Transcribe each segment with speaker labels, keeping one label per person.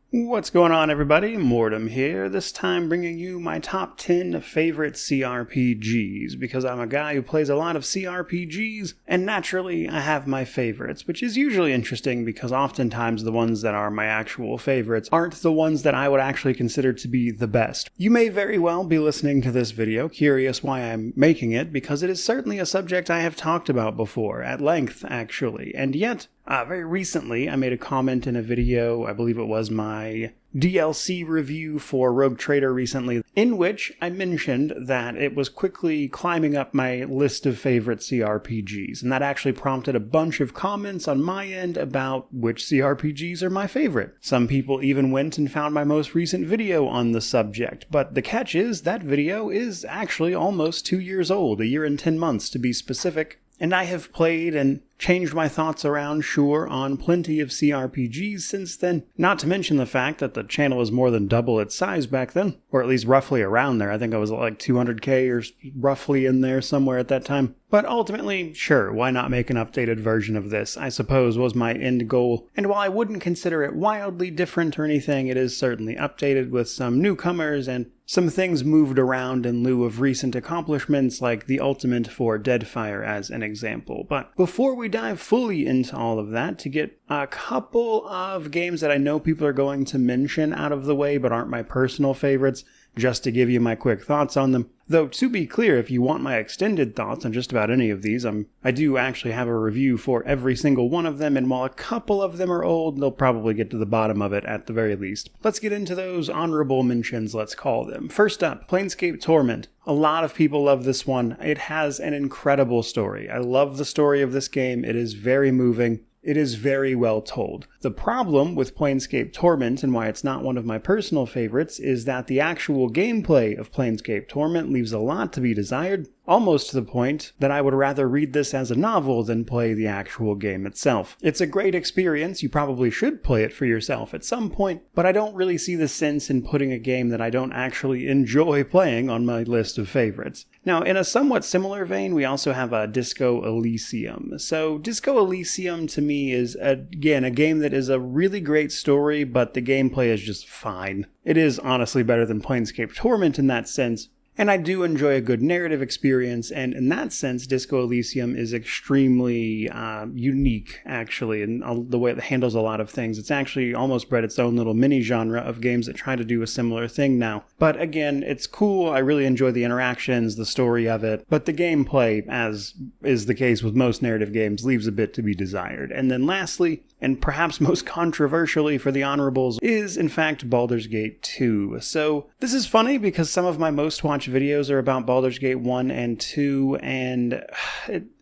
Speaker 1: What's going on, everybody? Mortem here, this time bringing you my top 10 favorite CRPGs, because I'm a guy who plays a lot of CRPGs, and naturally I have my favorites, which is usually interesting because oftentimes the ones that are my actual favorites aren't the ones that I would actually consider to be the best. You may very well be listening to this video, curious why I'm making it, because it is certainly a subject I have talked about before, at length actually, and yet very recently, I made a comment in a video, I believe it was my DLC review for Rogue Trader recently, in which I mentioned that it was quickly climbing up my list of favorite CRPGs, and that actually prompted a bunch of comments on my end about which CRPGs are my favorite. Some people even went and found my most recent video on the subject, but the catch is that video is actually almost 2 years old, 1 year and 10 months to be specific. And I have played and changed my thoughts around, sure, on plenty of CRPGs since then, not to mention the fact that the channel was more than double its size back then, or at least roughly around there. I think I was like 200k or roughly in there somewhere at that time. But ultimately, sure, why not make an updated version of this, I suppose was my end goal. And while I wouldn't consider it wildly different or anything, it is certainly updated with some newcomers and some things moved around in lieu of recent accomplishments like the ultimate for Deadfire as an example. But before we dive fully into all of that, to get a couple of games that I know people are going to mention out of the way but aren't my personal favorites, just to give you my quick thoughts on them. Though, to be clear, if you want my extended thoughts on just about any of these, I do actually have a review for every single one of them, and while a couple of them are old, they'll probably get to the bottom of it at the very least. Let's get into those honorable mentions, let's call them. First up, Planescape Torment. A lot of people love this one. It has an incredible story. I love the story of this game. It is very moving. It is very well told. The problem with Planescape Torment, and why it's not one of my personal favorites, is that the actual gameplay of Planescape Torment leaves a lot to be desired, almost to the point that I would rather read this as a novel than play the actual game itself. It's a great experience, you probably should play it for yourself at some point, but I don't really see the sense in putting a game that I don't actually enjoy playing on my list of favorites. Now, in a somewhat similar vein, we also have Disco Elysium. So, Disco Elysium to me is, again, a game that is a really great story, but the gameplay is just fine. It is honestly better than Planescape Torment in that sense, and I do enjoy a good narrative experience, and in that sense, Disco Elysium is extremely unique, actually, in the way it handles a lot of things. It's actually almost bred its own little mini-genre of games that try to do a similar thing now. But again, it's cool, I really enjoy the interactions, the story of it, but the gameplay, as is the case with most narrative games, leaves a bit to be desired. And then lastly, and perhaps most controversially for the honorables, is in fact Baldur's Gate 2. So this is funny because some of my most watched videos are about Baldur's Gate 1 and 2, and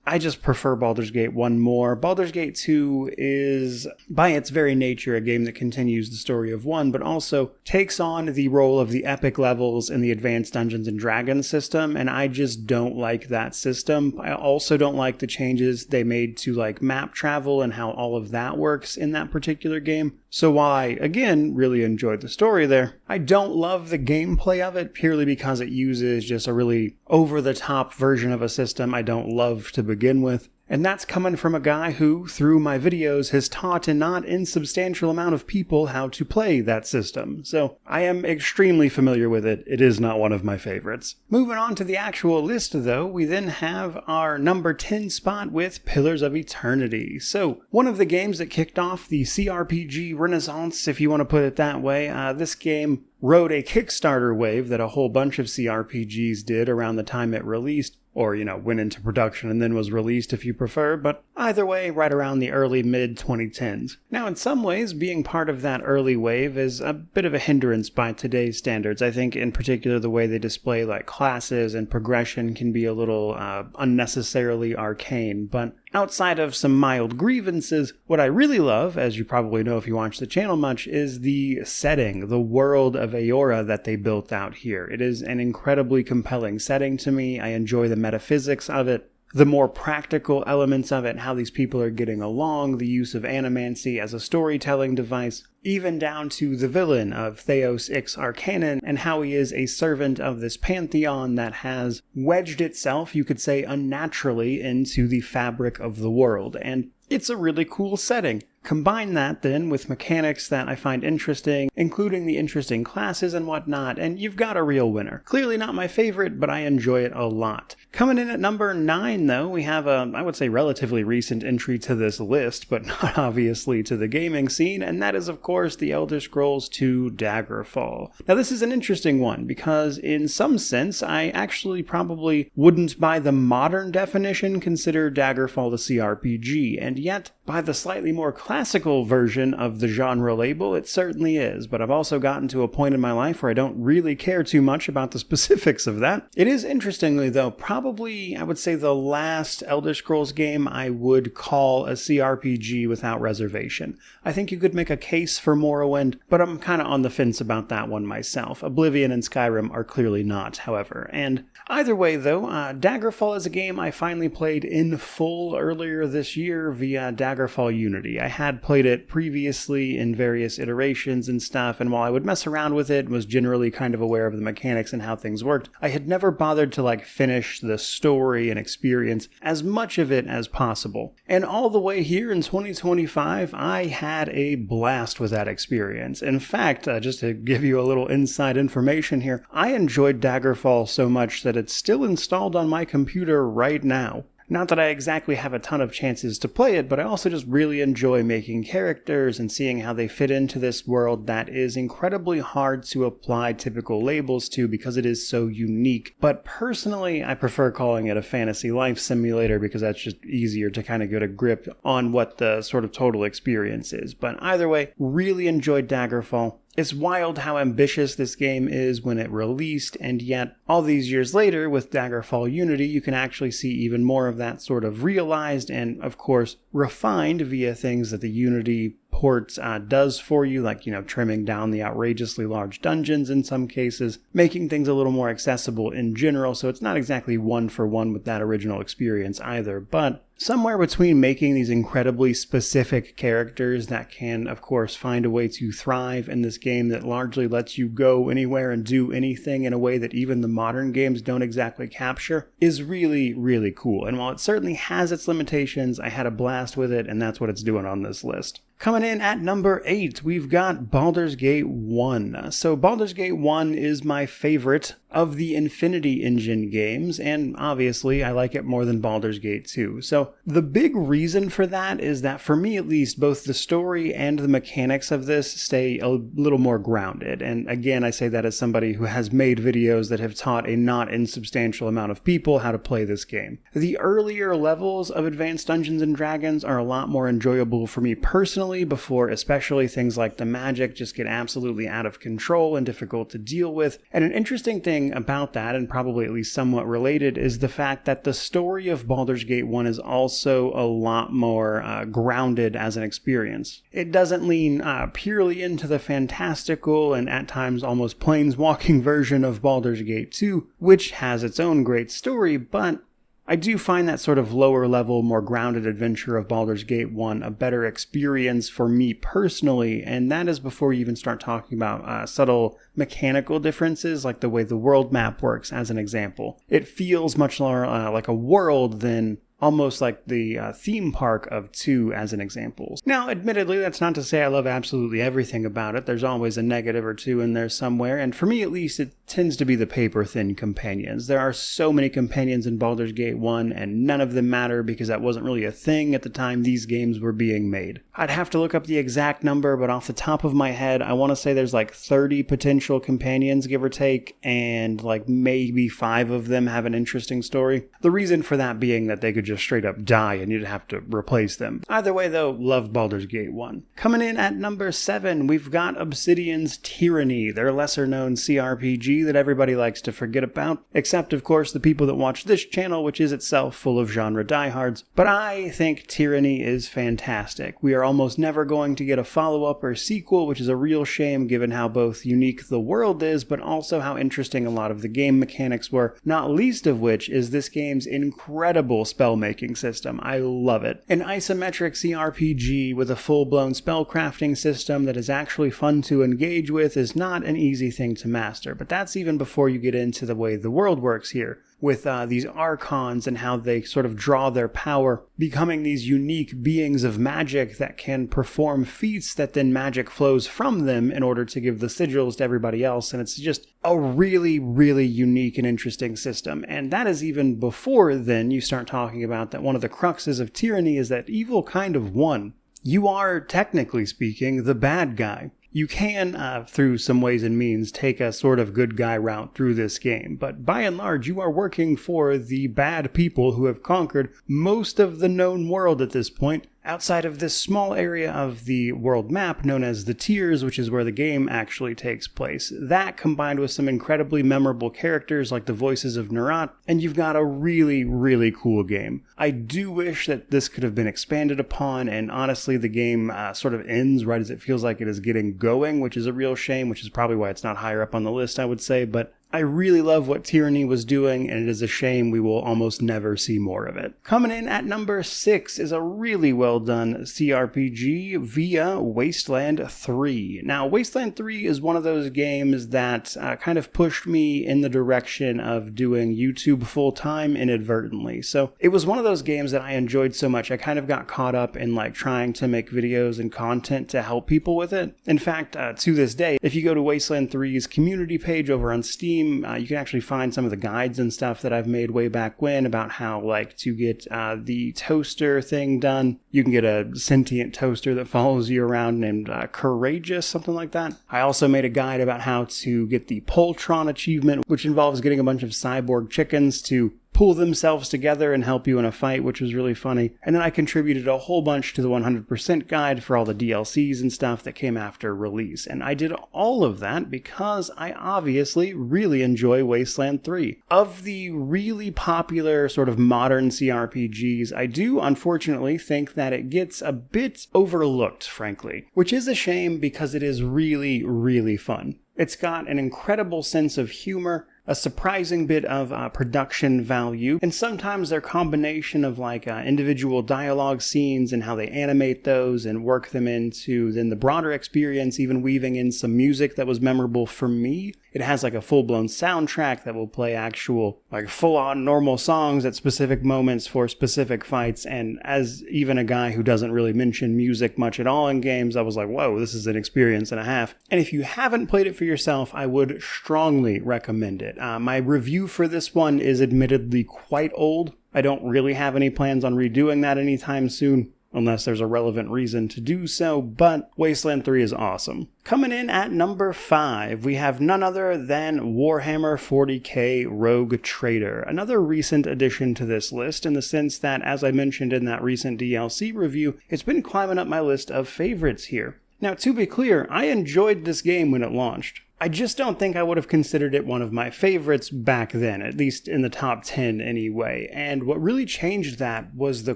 Speaker 1: I just prefer Baldur's Gate 1 more. Baldur's Gate 2 is, by its very nature, a game that continues the story of 1, but also takes on the role of the epic levels in the Advanced Dungeons & Dragons system, and I just don't like that system. I also don't like the changes they made to like map travel and how all of that works in that particular game. So while I, again, really enjoyed the story there, I don't love the gameplay of it purely because it uses just a really over-the-top version of a system I don't love to begin with. And that's coming from a guy who, through my videos, has taught a not insubstantial amount of people how to play that system. So I am extremely familiar with it. It is not one of my favorites. Moving on to the actual list, though, we then have our number 10 spot with Pillars of Eternity. So one of the games that kicked off the CRPG renaissance, if you want to put it that way, this game rode a Kickstarter wave that a whole bunch of CRPGs did around the time it released, or, went into production and then was released if you prefer, but either way, right around the early mid-2010s. Now, in some ways, being part of that early wave is a bit of a hindrance by today's standards. I think, in particular, the way they display, like, classes and progression can be a little unnecessarily arcane, but outside of some mild grievances, what I really love, as you probably know if you watch the channel much, is the setting, the world of Eora that they built out here. It is an incredibly compelling setting to me. I enjoy the metaphysics of it, the more practical elements of it, how these people are getting along, the use of animancy as a storytelling device, even down to the villain of Theos Ix Arcanon and how he is a servant of this pantheon that has wedged itself, you could say, unnaturally into the fabric of the world. And it's a really cool setting. Combine that then with mechanics that I find interesting, including the interesting classes and whatnot, and you've got a real winner. Clearly not my favorite, but I enjoy it a lot. Coming in at number 9, though, we have a, I would say, relatively recent entry to this list, but not obviously to the gaming scene, and that is, of course, the Elder Scrolls II Daggerfall. Now, this is an interesting one, because in some sense, I actually probably wouldn't, by the modern definition, consider Daggerfall a CRPG, and yet, by the slightly more classical version of the genre label, it certainly is, but I've also gotten to a point in my life where I don't really care too much about the specifics of that. It is, interestingly though, probably, I would say, the last Elder Scrolls game I would call a CRPG without reservation. I think you could make a case for Morrowind, but I'm kind of on the fence about that one myself. Oblivion and Skyrim are clearly not, however. And either way though, Daggerfall is a game I finally played in full earlier this year via Daggerfall Unity. I had played it previously in various iterations and stuff, and while I would mess around with it and was generally kind of aware of the mechanics and how things worked, I had never bothered to finish the story and experience as much of it as possible. And all the way here in 2025, I had a blast with that experience. In fact, just to give you a little inside information here, I enjoyed Daggerfall so much that it's still installed on my computer right now. Not that I exactly have a ton of chances to play it, but I also just really enjoy making characters and seeing how they fit into this world that is incredibly hard to apply typical labels to because it is so unique. But personally, I prefer calling it a fantasy life simulator because that's just easier to kind of get a grip on what the sort of total experience is. But either way, really enjoyed Daggerfall. It's wild how ambitious this game is when it released, and yet all these years later with Daggerfall Unity you can actually see even more of that sort of realized and, of course, refined via things that the Unity port does for you, like, trimming down the outrageously large dungeons in some cases, making things a little more accessible in general, so it's not exactly one for one with that original experience either, but somewhere between making these incredibly specific characters that can, of course, find a way to thrive in this game that largely lets you go anywhere and do anything in a way that even the modern games don't exactly capture, is really, really cool. And while it certainly has its limitations, I had a blast with it, and that's what it's doing on this list. Coming in at number 8, we've got Baldur's Gate 1. So Baldur's Gate 1 is my favorite of the Infinity Engine games, and obviously I like it more than Baldur's Gate 2. So the big reason for that is that, for me at least, both the story and the mechanics of this stay a little more grounded. And again, I say that as somebody who has made videos that have taught a not insubstantial amount of people how to play this game. The earlier levels of Advanced Dungeons & Dragons are a lot more enjoyable for me personally, before especially things like the magic just get absolutely out of control and difficult to deal with. And an interesting thing about that, and probably at least somewhat related, is the fact that the story of Baldur's Gate 1 is also a lot more grounded as an experience. It doesn't lean purely into the fantastical and at times almost planeswalking version of Baldur's Gate 2, which has its own great story, but I do find that sort of lower level, more grounded adventure of Baldur's Gate 1 a better experience for me personally, and that is before you even start talking about subtle mechanical differences like the way the world map works, as an example. It feels much more like a world than almost like the theme park of 2 as an example. Now, admittedly, that's not to say I love absolutely everything about it. There's always a negative or two in there somewhere, and for me at least, it tends to be the paper-thin companions. There are so many companions in Baldur's Gate 1, and none of them matter because that wasn't really a thing at the time these games were being made. I'd have to look up the exact number, but off the top of my head, I want to say there's 30 potential companions, give or take, and maybe 5 of them have an interesting story. The reason for that being that they could just straight up die and you'd have to replace them. Either way though, love Baldur's Gate 1. Coming in at number 7, we've got Obsidian's Tyranny, their lesser known CRPG that everybody likes to forget about, except of course the people that watch this channel, which is itself full of genre diehards. But I think Tyranny is fantastic. We are almost never going to get a follow-up or sequel, which is a real shame given how both unique the world is, but also how interesting a lot of the game mechanics were, not least of which is this game's incredible spellmaking system. I love it. An isometric CRPG with a full-blown spellcrafting system that is actually fun to engage with is not an easy thing to master, but that's even before you get into the way the world works here. with these archons and how they sort of draw their power, becoming these unique beings of magic that can perform feats that then magic flows from them in order to give the sigils to everybody else. And it's just a really, really unique and interesting system. And that is even before then you start talking about that one of the cruxes of Tyranny is that evil kind of won. You are, technically speaking, the bad guy. You can, through some ways and means, take a sort of good guy route through this game, but by and large, you are working for the bad people who have conquered most of the known world at this point, outside of this small area of the world map known as the Tiers, which is where the game actually takes place. That combined with some incredibly memorable characters like the voices of Nerat, and you've got a really, really cool game. I do wish that this could have been expanded upon, and honestly the game sort of ends right as it feels like it is getting going, which is a real shame, which is probably why it's not higher up on the list, I would say, but I really love what Tyranny was doing, and it is a shame we will almost never see more of it. Coming in at number 6 is a really well done CRPG via Wasteland 3. Now, Wasteland 3 is one of those games that kind of pushed me in the direction of doing YouTube full-time inadvertently. So it was one of those games that I enjoyed so much, I kind of got caught up in like trying to make videos and content to help people with it. In fact, to this day, if you go to Wasteland 3's community page over on Steam, you can actually find some of the guides and stuff that I've made way back when about how like to get the toaster thing done. You can get a sentient toaster that follows you around named Courageous, something like that. I also made a guide about how to get the Poltron achievement, which involves getting a bunch of cyborg chickens to pull themselves together and help you in a fight, which was really funny. And then I contributed a whole bunch to the 100% guide for all the DLCs and stuff that came after release. And I did all of that because I obviously really enjoy Wasteland 3. Of the really popular sort of modern CRPGs, I do unfortunately think that it gets a bit overlooked, frankly, which is a shame because it is really, really fun. It's got an incredible sense of humor, a surprising bit of production value, and sometimes their combination of like individual dialogue scenes and how they animate those and work them into then the broader experience, even weaving in some music that was memorable for me. It has like a full-blown soundtrack that will play actual like full-on normal songs at specific moments for specific fights, and as even a guy who doesn't really mention music much at all in games, I was like, whoa, this is an experience and a half. And if you haven't played it for yourself, I would strongly recommend it. My review for this one is admittedly quite old. I don't really have any plans on redoing that anytime soon, unless there's a relevant reason to do so, but Wasteland 3 is awesome. Coming in at number 5, we have none other than Warhammer 40k Rogue Trader, another recent addition to this list in the sense that, as I mentioned in that recent DLC review, it's been climbing up my list of favorites here. Now, to be clear, I enjoyed this game when it launched. I just don't think I would have considered it one of my favorites back then, at least in the top 10 anyway. And what really changed that was the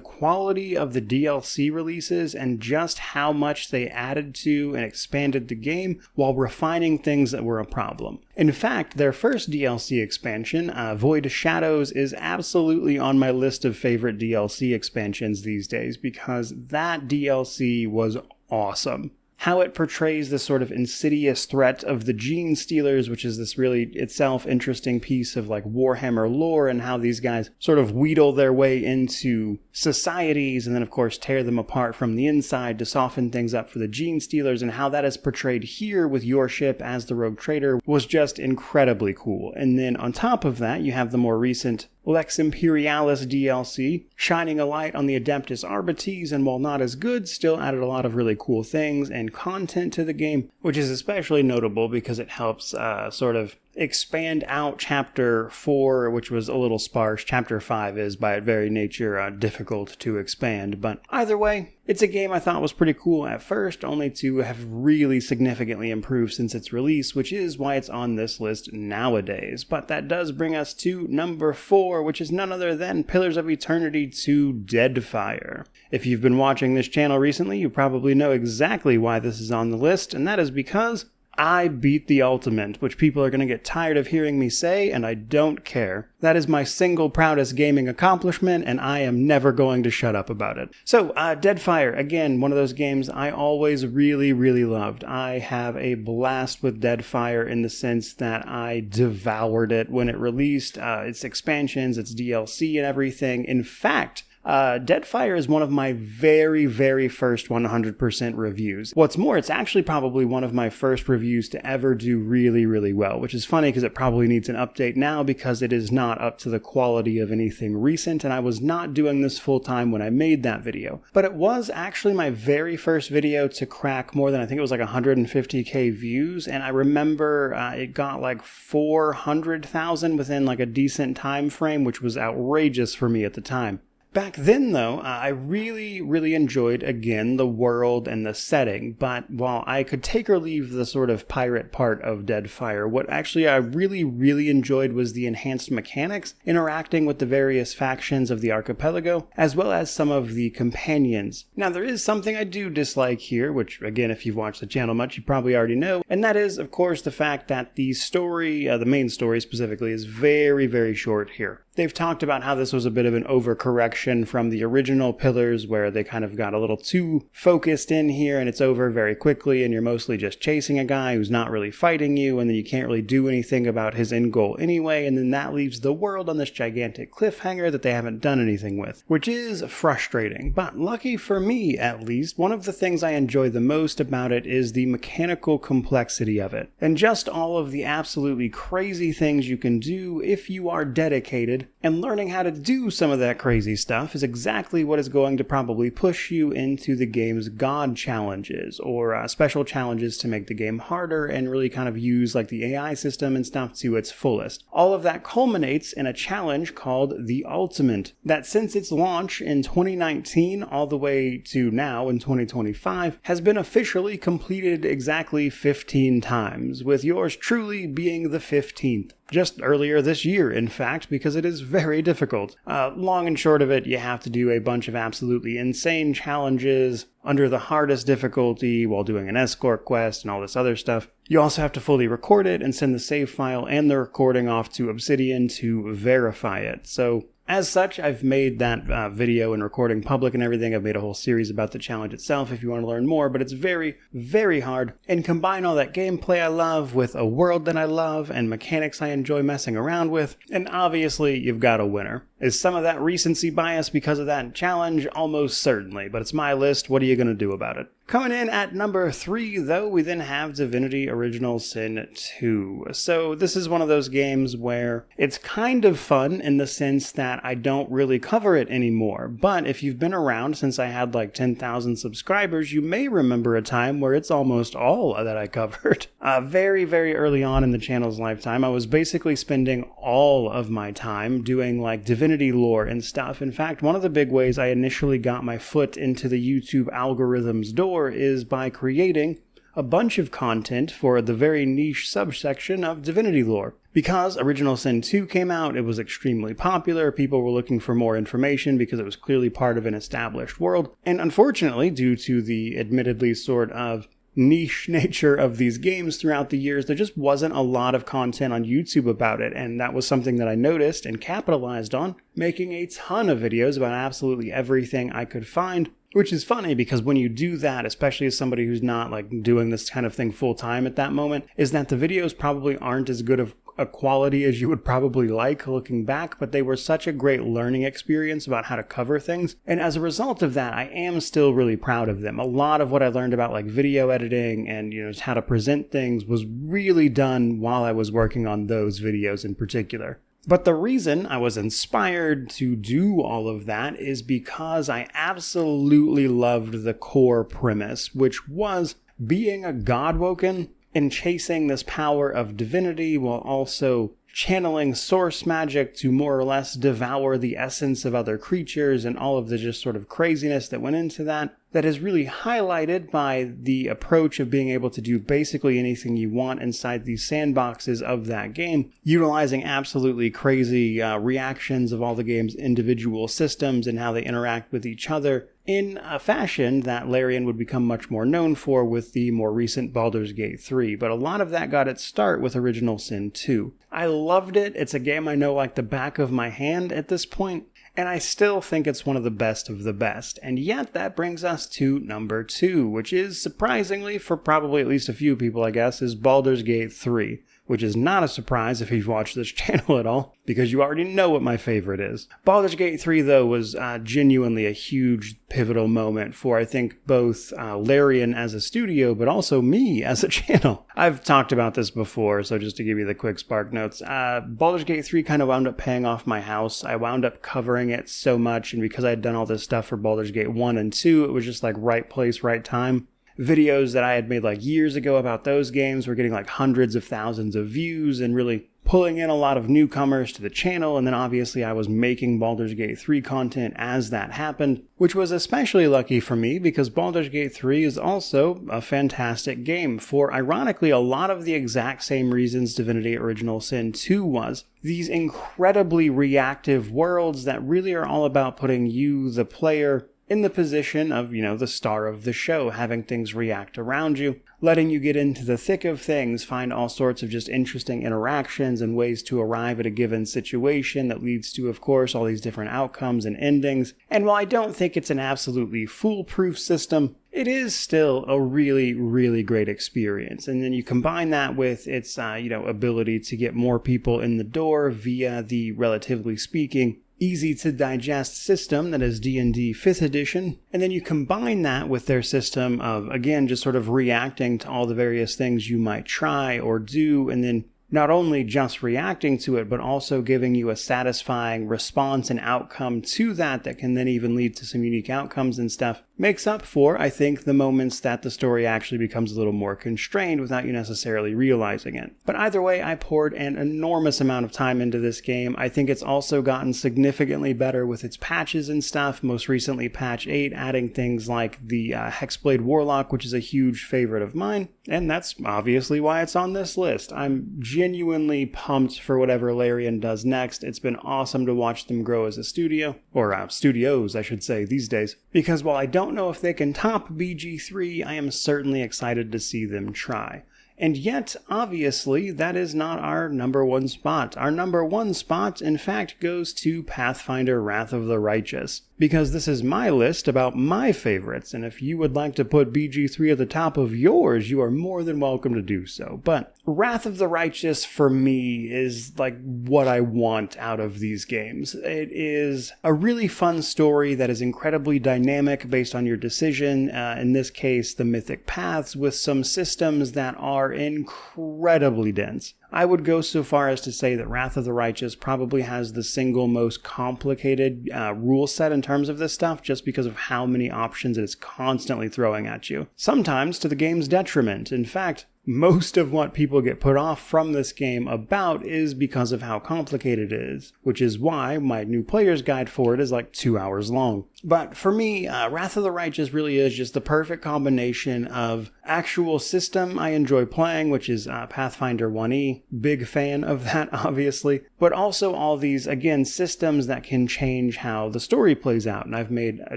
Speaker 1: quality of the DLC releases and just how much they added to and expanded the game while refining things that were a problem. In fact, their first DLC expansion, Void Shadows, is absolutely on my list of favorite DLC expansions these days because that DLC was awesome. How it portrays this sort of insidious threat of the Gene Stealers, which is this really itself interesting piece of like Warhammer lore, and how these guys sort of wheedle their way into societies and then of course tear them apart from the inside to soften things up for the Gene Stealers, and how that is portrayed here with your ship as the Rogue Trader was just incredibly cool. And then on top of that, you have the more recent Lex Imperialis DLC, shining a light on the Adeptus Arbites, and while not as good, still added a lot of really cool things and content to the game, which is especially notable because it helps sort of expand out Chapter 4, which was a little sparse. Chapter 5 is, by its very nature, difficult to expand, but either way, it's a game I thought was pretty cool at first, only to have really significantly improved since its release, which is why it's on this list nowadays. But that does bring us to number 4, which is none other than Pillars of Eternity 2 Deadfire. If you've been watching this channel recently, you probably know exactly why this is on the list, and that is because I beat the ultimate, which people are going to get tired of hearing me say, and I don't care. That is my single proudest gaming accomplishment, and I am never going to shut up about it. So, Deadfire, again, one of those games I always really, really loved. I have a blast with Deadfire in the sense that I devoured it when it released, its expansions, its DLC, and everything. In fact, Deadfire is one of my very, very first 100% reviews. What's more, it's actually probably one of my first reviews to ever do really, really well, which is funny because it probably needs an update now because it is not up to the quality of anything recent, and I was not doing this full time when I made that video. But it was actually my very first video to crack more than, I think it was like 150k views, and I remember it got like 400,000 within like a decent time frame, which was outrageous for me at the time. Back then, though, I really, really enjoyed, again, the world and the setting, but while I could take or leave the sort of pirate part of Deadfire, what actually I really, really enjoyed was the enhanced mechanics, interacting with the various factions of the archipelago, as well as some of the companions. Now, there is something I do dislike here, which, again, if you've watched the channel much, you probably already know, and that is, of course, the fact that the story, the main story specifically, is very, very short here. They've talked about how this was a bit of an overcorrection from the original Pillars, where they kind of got a little too focused in here and it's over very quickly and you're mostly just chasing a guy who's not really fighting you, and then you can't really do anything about his end goal anyway, and then that leaves the world on this gigantic cliffhanger that they haven't done anything with, which is frustrating. But lucky for me, at least, one of the things I enjoy the most about it is the mechanical complexity of it, and just all of the absolutely crazy things you can do if you are dedicated. And learning how to do some of that crazy stuff is exactly what is going to probably push you into the game's God challenges, or special challenges to make the game harder and really kind of use like the AI system and stuff to its fullest. All of that culminates in a challenge called the Ultimate, that since its launch in 2019 all the way to now in 2025 has been officially completed exactly 15 times, with yours truly being the 15th. Just earlier this year, in fact, because it is very difficult. Long and short of it, you have to do a bunch of absolutely insane challenges under the hardest difficulty while doing an escort quest and all this other stuff. You also have to fully record it and send the save file and the recording off to Obsidian to verify it. So, as such, I've made that video and recording public and everything. I've made a whole series about the challenge itself if you want to learn more, but it's very, very hard. And combine all that gameplay I love with a world that I love and mechanics I enjoy messing around with, and obviously you've got a winner. Is some of that recency bias because of that challenge? Almost certainly, but it's my list. What are you going to do about it? Coming in at number 3, though, we then have Divinity Original Sin 2. So this is one of those games where it's kind of fun in the sense that I don't really cover it anymore. But if you've been around since I had like 10,000 subscribers, you may remember a time where it's almost all that I covered. Very, very early on in the channel's lifetime, I was basically spending all of my time doing like Divinity lore and stuff. In fact, one of the big ways I initially got my foot into the YouTube algorithm's door is by creating a bunch of content for the very niche subsection of Divinity lore. Because Original Sin 2 came out, it was extremely popular, people were looking for more information because it was clearly part of an established world, and unfortunately, due to the admittedly sort of niche nature of these games throughout the years, there just wasn't a lot of content on YouTube about it, and that was something that I noticed and capitalized on, making a ton of videos about absolutely everything I could find. Which is funny because when you do that, especially as somebody who's not like doing this kind of thing full time at that moment, is that the videos probably aren't as good of a quality as you would probably like looking back, but they were such a great learning experience about how to cover things. And as a result of that, I am still really proud of them. A lot of what I learned about like video editing and, just how to present things was really done while I was working on those videos in particular. But the reason I was inspired to do all of that is because I absolutely loved the core premise, which was being a godwoken and chasing this power of divinity while also channeling source magic to more or less devour the essence of other creatures and all of the just sort of craziness that went into that. That is really highlighted by the approach of being able to do basically anything you want inside these sandboxes of that game, utilizing absolutely crazy reactions of all the game's individual systems and how they interact with each other, in a fashion that Larian would become much more known for with the more recent Baldur's Gate 3, but a lot of that got its start with Original Sin 2. I loved it. It's a game I know like the back of my hand at this point, and I still think it's one of the best, and yet that brings us to number 2, which is, surprisingly, for probably at least a few people I guess, is Baldur's Gate 3. Which is not a surprise if you've watched this channel at all, because you already know what my favorite is. Baldur's Gate 3, though, was genuinely a huge pivotal moment for, I think, both Larian as a studio, but also me as a channel. I've talked about this before, so just to give you the quick spark notes, Baldur's Gate 3 kind of wound up paying off my house. I wound up covering it so much, and because I had done all this stuff for Baldur's Gate 1 and 2, it was just like right place, right time. Videos that I had made like years ago about those games were getting like hundreds of thousands of views and really pulling in a lot of newcomers to the channel, and then obviously I was making Baldur's Gate 3 content as that happened, which was especially lucky for me because Baldur's Gate 3 is also a fantastic game for, ironically, a lot of the exact same reasons Divinity Original Sin 2 was. These incredibly reactive worlds that really are all about putting you, the player, in the position of, the star of the show, having things react around you, letting you get into the thick of things, find all sorts of just interesting interactions and ways to arrive at a given situation that leads to, of course, all these different outcomes and endings. And while I don't think it's an absolutely foolproof system, it is still a really, really great experience. And then you combine that with its, ability to get more people in the door via the, relatively speaking, easy to digest system that is D&D 5th edition, and then you combine that with their system of, again, just sort of reacting to all the various things you might try or do, and then not only just reacting to it, but also giving you a satisfying response and outcome to that can then even lead to some unique outcomes and stuff, makes up for, I think, the moments that the story actually becomes a little more constrained without you necessarily realizing it. But either way, I poured an enormous amount of time into this game. I think it's also gotten significantly better with its patches and stuff, most recently patch 8, adding things like the Hexblade Warlock, which is a huge favorite of mine, and that's obviously why it's on this list. I'm genuinely pumped for whatever Larian does next. It's been awesome to watch them grow as a studio, or studios, I should say, these days, because while I don't know if they can top BG3, I am certainly excited to see them try. And yet, obviously, that is not our number one spot. Our number one spot, in fact, goes to Pathfinder Wrath of the Righteous, because this is my list about my favorites, and if you would like to put BG3 at the top of yours, you are more than welcome to do so. But Wrath of the Righteous, for me, is like what I want out of these games. It is a really fun story that is incredibly dynamic based on your decision, in this case, the Mythic Paths, with some systems that are incredibly dense. I would go so far as to say that Wrath of the Righteous probably has the single most complicated rule set in terms of this stuff, just because of how many options it is constantly throwing at you. Sometimes to the game's detriment. In fact, most of what people get put off from this game about is because of how complicated it is, which is why my new player's guide for it is like 2 hours long. But for me, Wrath of the Righteous really is just the perfect combination of actual system I enjoy playing, which is Pathfinder 1e, big fan of that obviously, but also all these, again, systems that can change how the story plays out, and I've made a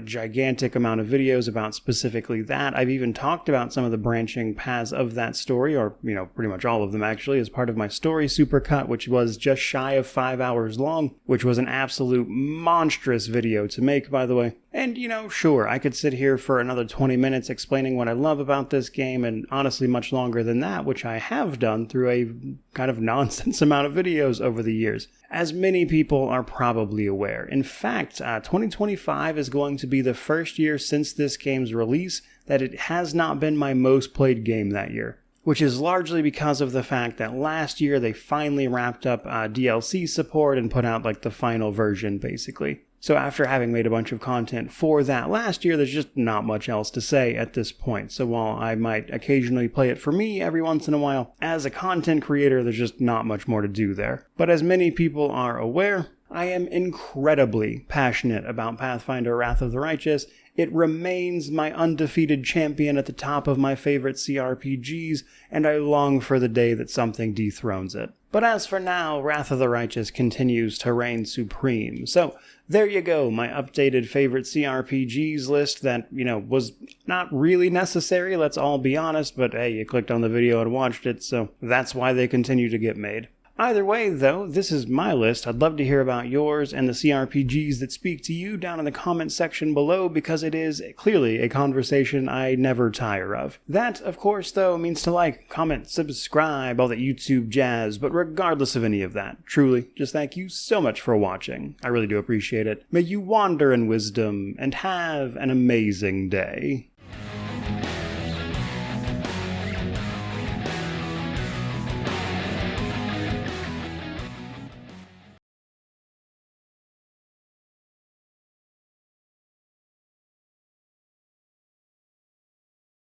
Speaker 1: gigantic amount of videos about specifically that. I've even talked about some of the branching paths of that story, or, pretty much all of them actually, as part of my story supercut, which was just shy of 5 hours long, which was an absolute monstrous video to make, by the way. And, sure, I could sit here for another 20 minutes explaining what I love about this game, and honestly much longer than that, which I have done through a kind of nonsense amount of videos over the years, as many people are probably aware. In fact, 2025 is going to be the first year since this game's release that it has not been my most played game that year, which is largely because of the fact that last year they finally wrapped up DLC support and put out the final version, basically. So after having made a bunch of content for that last year, there's just not much else to say at this point. So while I might occasionally play it for me every once in a while, as a content creator, there's just not much more to do there. But as many people are aware, I am incredibly passionate about Pathfinder Wrath of the Righteous. It remains my undefeated champion at the top of my favorite CRPGs, and I long for the day that something dethrones it. But as for now, Wrath of the Righteous continues to reign supreme. So there you go, my updated favorite CRPGs list that, was not really necessary, let's all be honest, but hey, you clicked on the video and watched it, so that's why they continue to get made. Either way, though, this is my list. I'd love to hear about yours and the CRPGs that speak to you down in the comment section below, because it is clearly a conversation I never tire of. That, of course, though, means to like, comment, subscribe, all that YouTube jazz, but regardless of any of that, truly, just thank you so much for watching. I really do appreciate it. May you wander in wisdom and have an amazing day.